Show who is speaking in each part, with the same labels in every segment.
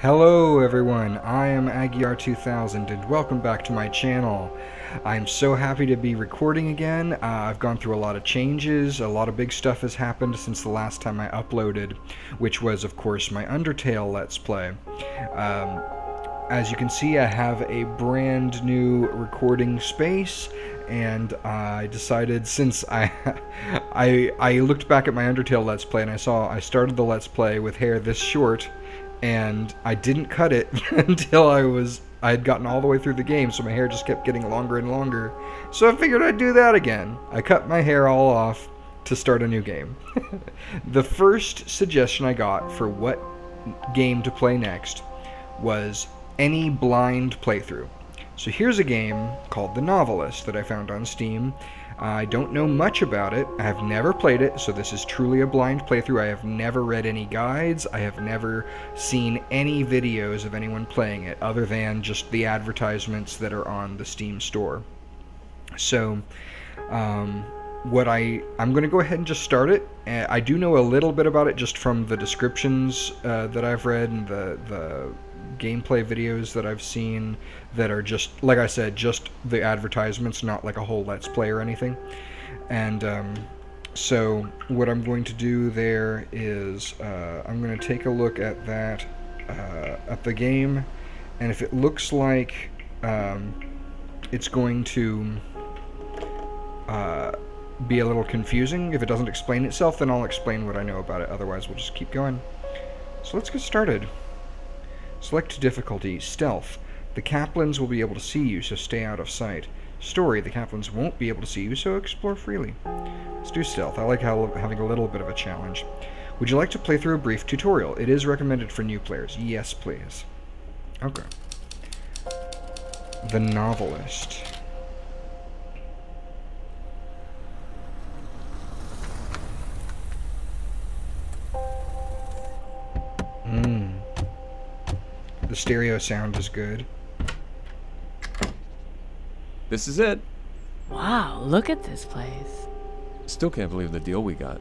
Speaker 1: Hello everyone, I am Aguiar2000 and welcome back to my channel. I'm so happy to be recording again. I've gone through a lot of changes, a lot of big stuff has happened since the last time I uploaded, which was of course my Undertale Let's Play. As you can see, I have a brand new recording space, and I decided, since I looked back at my Undertale Let's Play and I started the Let's Play with hair this short, and I didn't cut it until I had gotten all the way through the game, so my hair just kept getting longer and longer. So I figured I'd do that again. I cut my hair all off to start a new game. The first suggestion I got for what game to play next was any blind playthrough. So here's a game called The Novelist that I found on Steam. I don't know much about it. I have never played it, so this is truly a blind playthrough. I have never read any guides. I have never seen any videos of anyone playing it, other than just the advertisements that are on the Steam store. So, I'm going to go ahead and just start it. I do know a little bit about it just from the descriptions that I've read and the gameplay videos that I've seen that are just, like I said, just the advertisements, not like a whole Let's Play or anything. And so what I'm going to do there is I'm going to take a look at that, at the game, and if it looks like it's going to be a little confusing, if it doesn't explain itself, then I'll explain what I know about it. Otherwise, we'll just keep going. So let's get started. Select difficulty, stealth. The Kaplans will be able to see you, so stay out of sight. Story, the Kaplans won't be able to see you, so explore freely. Let's do stealth. I like having a little bit of a challenge. Would you like to play through a brief tutorial? It is recommended for new players. Yes, please. Okay. The Novelist. The stereo sound is good.
Speaker 2: This is it.
Speaker 3: Wow, look at this place.
Speaker 2: Still can't believe the deal we got.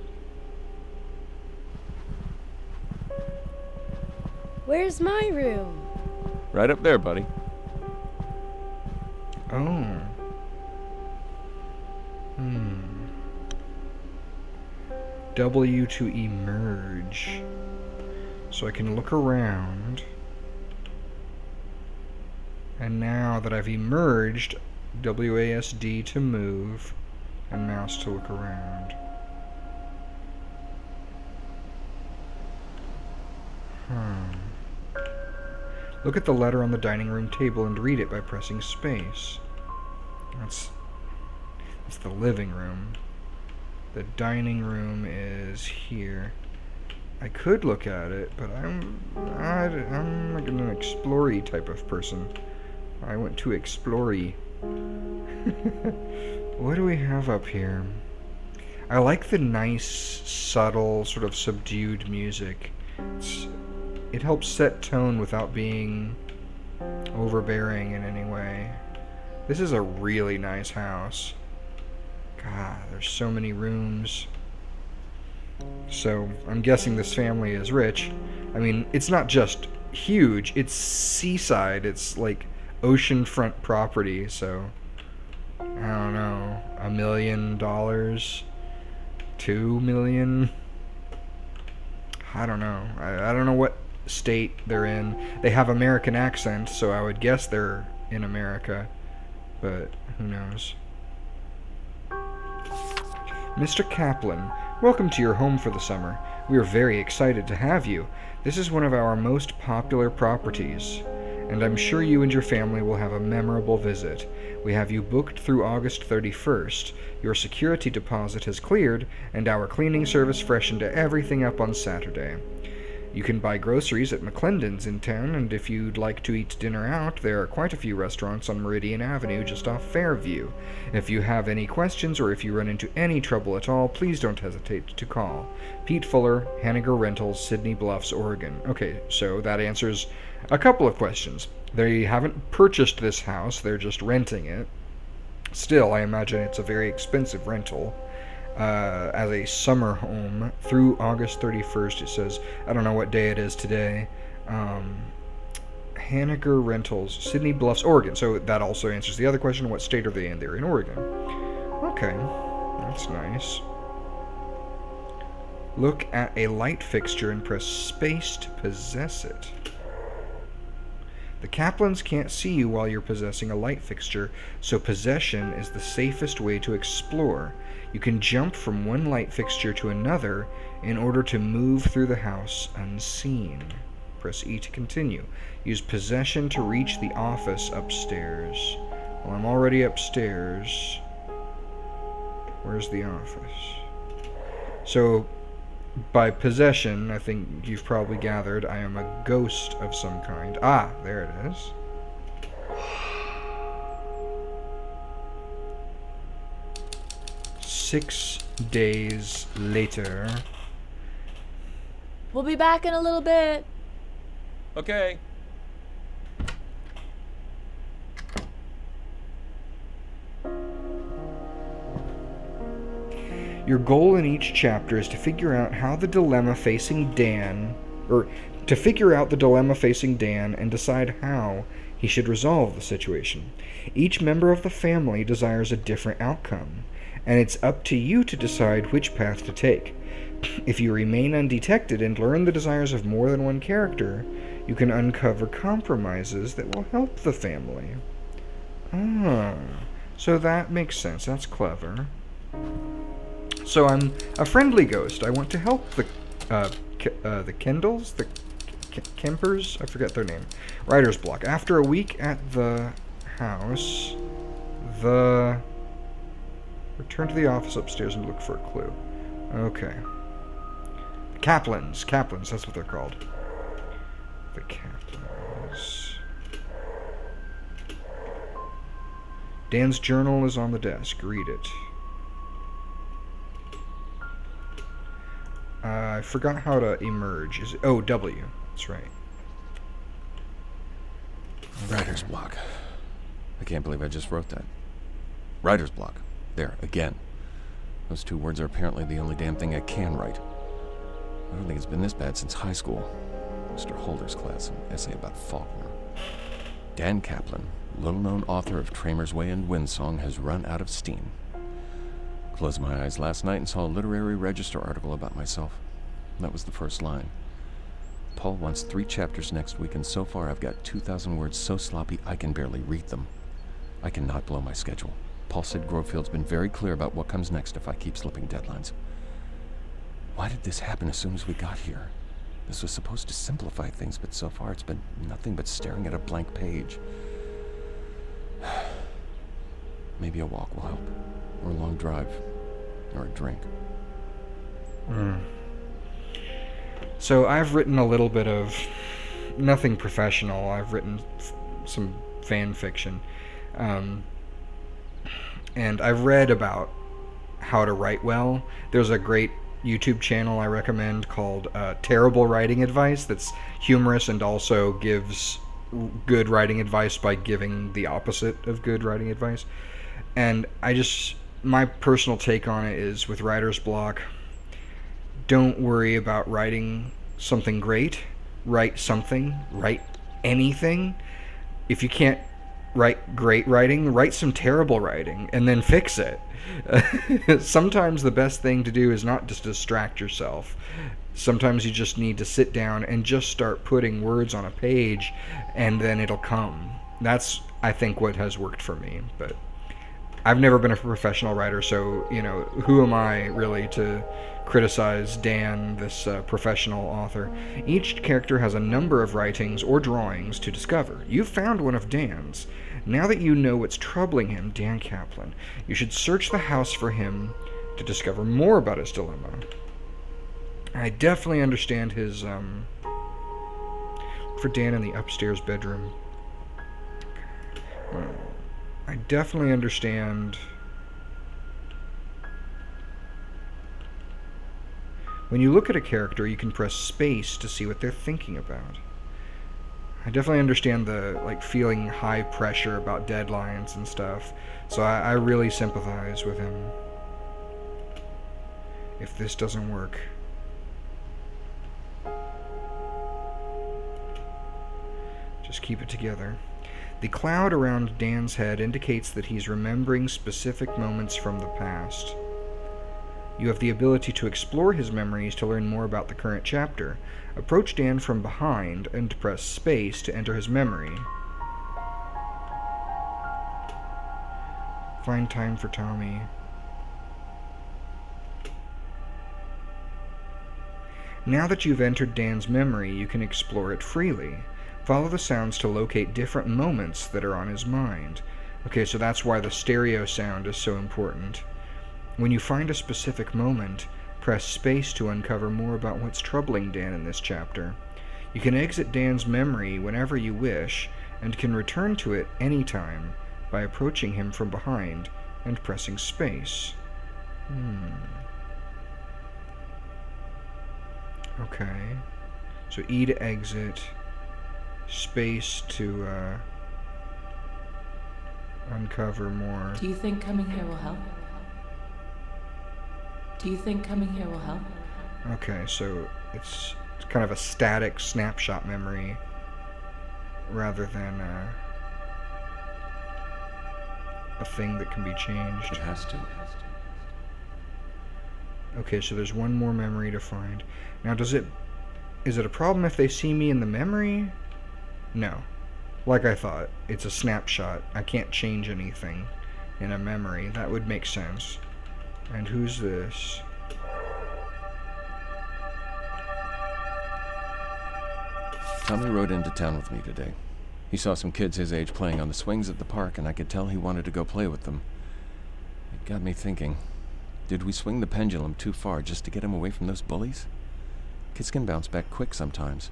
Speaker 4: Where's my room?
Speaker 2: Right up there, buddy.
Speaker 1: Oh. W to emerge. So I can look around. And now that I've emerged, WASD to move, and mouse to look around. Look at the letter on the dining room table and read it by pressing space. That's the living room. The dining room is here. I could look at it, but I'm like an explory type of person. I went to explory. What do we have up here? I like the nice, subtle, sort of subdued music. It helps set tone without being overbearing in any way. This is a really nice house. God, there's so many rooms. So, I'm guessing this family is rich. I mean, it's not just huge, it's seaside, it's like oceanfront property, so I don't know, $1 million, $2 million, I don't know. I don't know what state they're in. They have American accent, so I would guess they're in America, but who knows. Mr. Kaplan, welcome to your home for the summer. We are very excited to have you. This is one of our most popular properties, and I'm sure you and your family will have a memorable visit. We have you booked through August 31st. Your security deposit has cleared, and our cleaning service freshened everything up on Saturday. You can buy groceries at McClendon's in town, and if you'd like to eat dinner out, there are quite a few restaurants on Meridian Avenue just off Fairview. If you have any questions or if you run into any trouble at all, please don't hesitate to call. Pete Fuller, Haniger Rentals, Sydney Bluffs, Oregon. Okay, so that answers a couple of questions. They haven't purchased this house, they're just renting it. Still, I imagine it's a very expensive rental. as a summer home through August 31st. It says, I don't know what day it is today. Haniger Rentals, Sydney Bluffs, Oregon. So that also answers the other question, what state are they in? They're in Oregon. Okay, that's nice. Look at a light fixture and press space to possess it. The Kaplans can't see you while you're possessing a light fixture, so possession is the safest way to explore. You can jump from one light fixture to another in order to move through the house unseen. Press E to continue. Use possession to reach the office upstairs. Well, I'm already upstairs. Where's the office? So, by possession, I think you've probably gathered, I am a ghost of some kind. Ah, there it is. Six days later.
Speaker 3: We'll be back in a little bit.
Speaker 2: Okay.
Speaker 1: Your goal in each chapter is to figure out how the dilemma facing Dan, and decide how he should resolve the situation. Each member of the family desires a different outcome, and it's up to you to decide which path to take. If you remain undetected and learn the desires of more than one character, you can uncover compromises that will help the family. Ah, so that makes sense. That's clever. So I'm a friendly ghost. I want to help the Kendalls, the Kempers, I forget their name. Writer's block. After a week at the house, return to the office upstairs and look for a clue. Okay. Kaplans, that's what they're called. The Kaplans. Dan's journal is on the desk. Read it. I forgot how to emerge. Is it? Oh, W. That's right.
Speaker 2: Writer's block. I can't believe I just wrote that. Writer's block. There, again. Those two words are apparently the only damn thing I can write. I don't think it's been this bad since high school. Mr. Holder's class, an essay about Faulkner. Dan Kaplan, little-known author of Tramer's Way and Windsong, has run out of steam. Closed my eyes last night and saw a literary register article about myself. That was the first line. Paul wants 3 chapters next week, and so far I've got 2,000 words so sloppy I can barely read them. I cannot blow my schedule. Paul said Grovefield's been very clear about what comes next if I keep slipping deadlines. Why did this happen as soon as we got here? This was supposed to simplify things, but so far it's been nothing but staring at a blank page. Maybe a walk will help, or a long drive, or a drink.
Speaker 1: So I've written a little bit of, nothing professional, I've written some fan fiction. And I've read about how to write well. There's a great YouTube channel I recommend called Terrible Writing Advice that's humorous and also gives good writing advice by giving the opposite of good writing advice. And my personal take on it is, with writer's block, don't worry about writing something great. Write something. Write anything. If you can't write great writing, write some terrible writing, and then fix it. Sometimes the best thing to do is not just distract yourself. Sometimes you just need to sit down and just start putting words on a page, and then it'll come. That's, I think, what has worked for me. But I've never been a professional writer, so, who am I really to criticize Dan, this professional author? Each character has a number of writings or drawings to discover. You've found one of Dan's. Now that you know what's troubling him, Dan Kaplan, you should search the house for him to discover more about his dilemma. I definitely understand his, for Dan in the upstairs bedroom. I definitely understand. When you look at a character, you can press space to see what they're thinking about. I definitely understand the, feeling high pressure about deadlines and stuff, so I really sympathize with him. If this doesn't work. Just keep it together. The cloud around Dan's head indicates that he's remembering specific moments from the past. You have the ability to explore his memories to learn more about the current chapter. Approach Dan from behind and press space to enter his memory. Find time for Tommy. Now that you've entered Dan's memory, you can explore it freely. Follow the sounds to locate different moments that are on his mind. Okay, so that's why the stereo sound is so important. When you find a specific moment, press space to uncover more about what's troubling Dan in this chapter. You can exit Dan's memory whenever you wish, and can return to it anytime by approaching him from behind and pressing space. Okay. So E to exit, space to uncover more.
Speaker 3: Do you think coming here will help? Do you think coming here will help?
Speaker 1: Okay, so it's kind of a static snapshot memory rather than a thing that can be changed.
Speaker 2: It has to.
Speaker 1: Okay, so there's one more memory to find. Now, is it a problem if they see me in the memory? No. Like I thought, it's a snapshot. I can't change anything in a memory. That would make sense. And who's this?
Speaker 2: Tommy rode into town with me today. He saw some kids his age playing on the swings at the park, and I could tell he wanted to go play with them. It got me thinking, did we swing the pendulum too far just to get him away from those bullies? Kids can bounce back quick sometimes.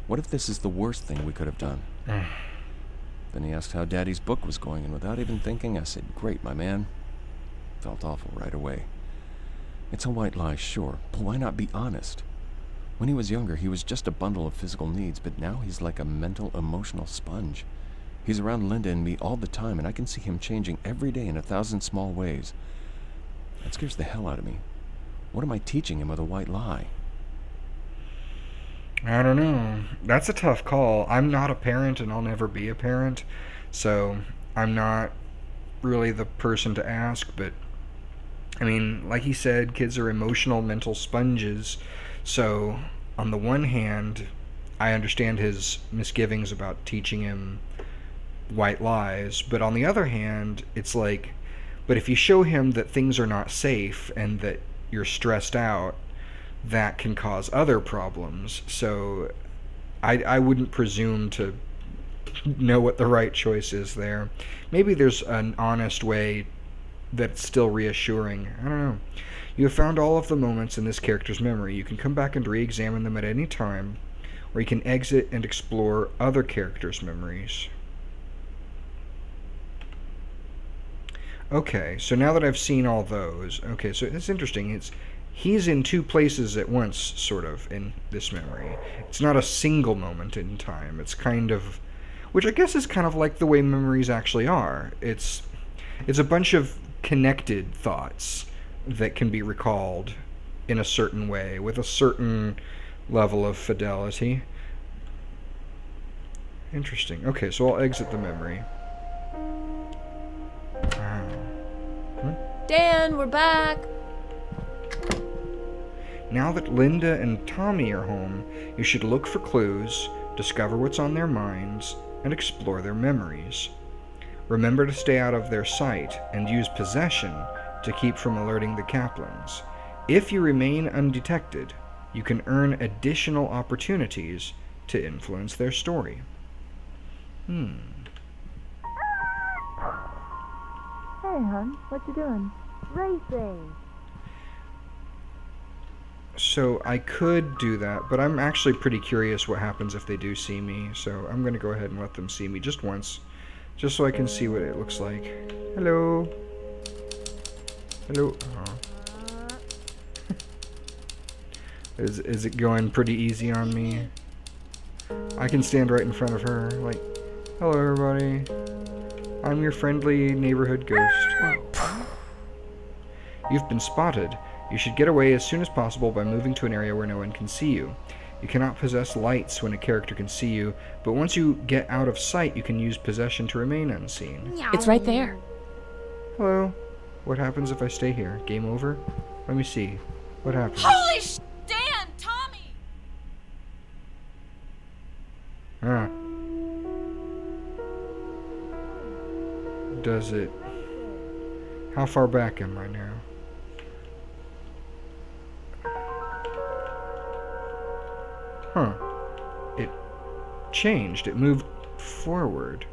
Speaker 2: What if this is the worst thing we could have done? Then he asked how Daddy's book was going, and without even thinking, I said, "Great, my man." Felt awful right away. It's a white lie, sure, but why not be honest? When he was younger, he was just a bundle of physical needs, but now he's like a mental, emotional sponge. He's around Linda and me all the time, and I can see him changing every day in 1,000 small ways. That scares the hell out of me. What am I teaching him with a white lie?
Speaker 1: I don't know. That's a tough call. I'm not a parent, and I'll never be a parent, so I'm not really the person to ask, but I mean, like he said, kids are emotional, mental sponges, so on the one hand, I understand his misgivings about teaching him white lies, but on the other hand, it's like, but if you show him that things are not safe and that you're stressed out, that can cause other problems. So I wouldn't presume to know what the right choice is there. Maybe there's an honest way that's still reassuring. I don't know. You have found all of the moments in this character's memory. You can come back and re-examine them at any time, or you can exit and explore other characters' memories. Okay, so now that I've seen all those, okay, so it's interesting. He's in two places at once, sort of, in this memory. It's not a single moment in time. It's kind of, which I guess is kind of like the way memories actually are. It's a bunch of connected thoughts that can be recalled in a certain way, with a certain level of fidelity. Interesting. Okay, so I'll exit the memory.
Speaker 4: Dan, we're back.
Speaker 1: Now that Linda and Tommy are home, you should look for clues, discover what's on their minds, and explore their memories. Remember to stay out of their sight and use possession to keep from alerting the Kaplans. If you remain undetected, you can earn additional opportunities to influence their story.
Speaker 5: Hey, hon, what you doing?
Speaker 4: Racing.
Speaker 1: So I could do that, but I'm actually pretty curious what happens if they do see me, so I'm going to go ahead and let them see me just once, just so I can see what it looks like. Hello? Hello? Is it going pretty easy on me? I can stand right in front of her, like, hello everybody, I'm your friendly neighborhood ghost. You've been spotted. You should get away as soon as possible by moving to an area where no one can see you. You cannot possess lights when a character can see you, but once you get out of sight, you can use possession to remain unseen.
Speaker 3: It's right there.
Speaker 1: Hello. What happens if I stay here? Game over? Let me see. What happens?
Speaker 3: Holy sh! Dan! Tommy!
Speaker 1: Ah. Does it... How far back am I now? Huh. It changed. It moved forward.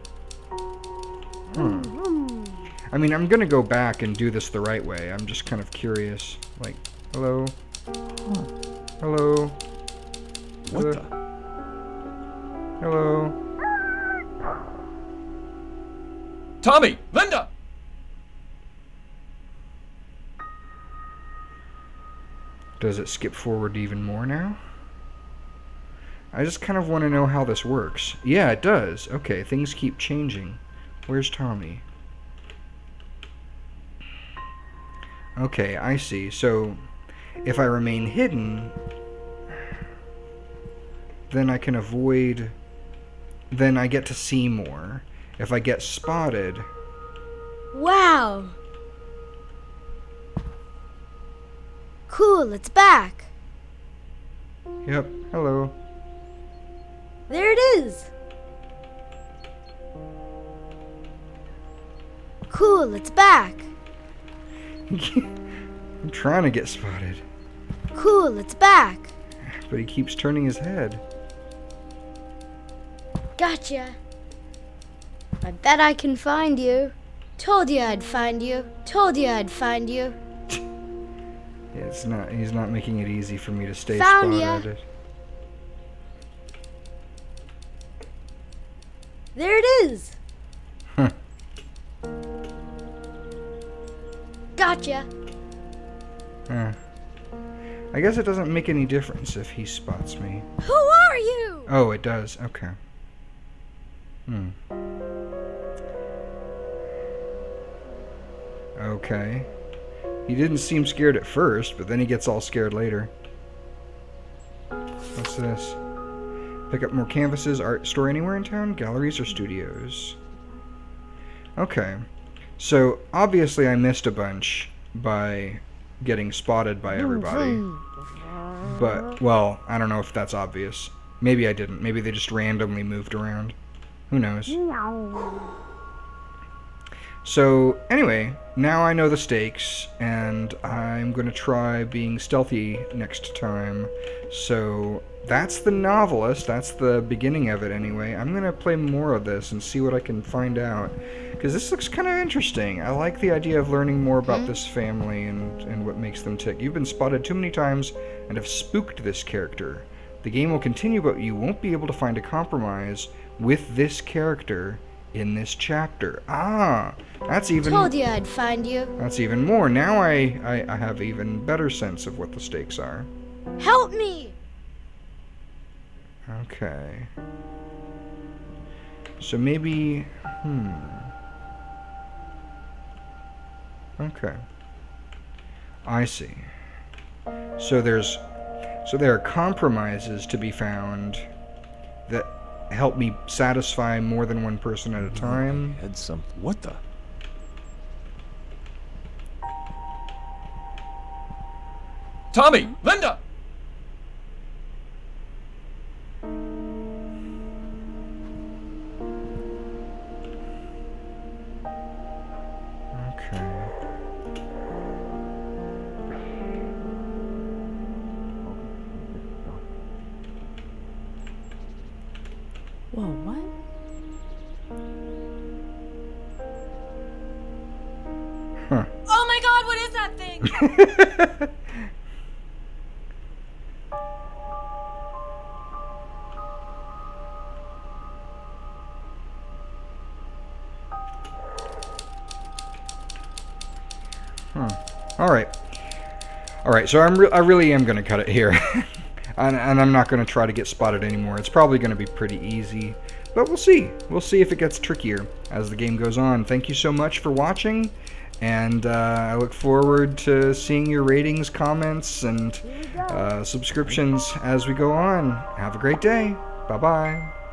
Speaker 1: I mean, I'm gonna go back and do this the right way. I'm just kind of curious. Like, hello? Hello?
Speaker 2: What the?
Speaker 1: Hello?
Speaker 2: Tommy! Linda!
Speaker 1: Does it skip forward even more now? I just kind of want to know how this works. Yeah, it does. Okay, things keep changing. Where's Tommy? Okay, I see. So, if I remain hidden, then I can avoid... Then I get to see more. If I get spotted...
Speaker 4: Wow. Cool, it's back.
Speaker 1: Yep, hello.
Speaker 4: There it is. Cool, it's back.
Speaker 1: I'm trying to get spotted.
Speaker 4: Cool, it's back.
Speaker 1: But he keeps turning his head.
Speaker 4: Gotcha. I bet I can find you. Told you I'd find you. Told you I'd find you.
Speaker 1: It's not. He's not making it easy for me to stay
Speaker 4: Found ya.
Speaker 1: spotted.
Speaker 4: There it is.
Speaker 1: Huh.
Speaker 4: Gotcha.
Speaker 1: I guess it doesn't make any difference if he spots me.
Speaker 4: Who are you?
Speaker 1: Oh, it does. Okay. Okay. He didn't seem scared at first, but then he gets all scared later. What's this? Pick up more canvases. Art store anywhere in town? Galleries or studios? Okay. So, obviously I missed a bunch by getting spotted by everybody. But, well, I don't know if that's obvious. Maybe I didn't. Maybe they just randomly moved around. Who knows? So, anyway, now I know the stakes, and I'm going to try being stealthy next time. So, that's the Novelist. That's the beginning of it, anyway. I'm going to play more of this and see what I can find out. Because this looks kind of interesting. I like the idea of learning more about this family and what makes them tick. You've been spotted too many times and have spooked this character. The game will continue, but you won't be able to find a compromise with this character in this chapter. Ah, that's even...
Speaker 4: Told you I'd find you.
Speaker 1: That's even more. Now I have even better sense of what the stakes are.
Speaker 4: Help me!
Speaker 1: Okay. So maybe... Okay. I see. So there are compromises to be found that help me satisfy more than one person at a time.
Speaker 2: Had some. What the? Tommy! Linda!
Speaker 1: Okay.
Speaker 3: Whoa, what?
Speaker 1: Huh.
Speaker 3: Oh my god, what is that thing?
Speaker 1: Alright, so I really am going to cut it here. and I'm not going to try to get spotted anymore. It's probably going to be pretty easy. But we'll see. We'll see if it gets trickier as the game goes on. Thank you so much for watching. And I look forward to seeing your ratings, comments, and subscriptions as we go on. Have a great day. Bye-bye.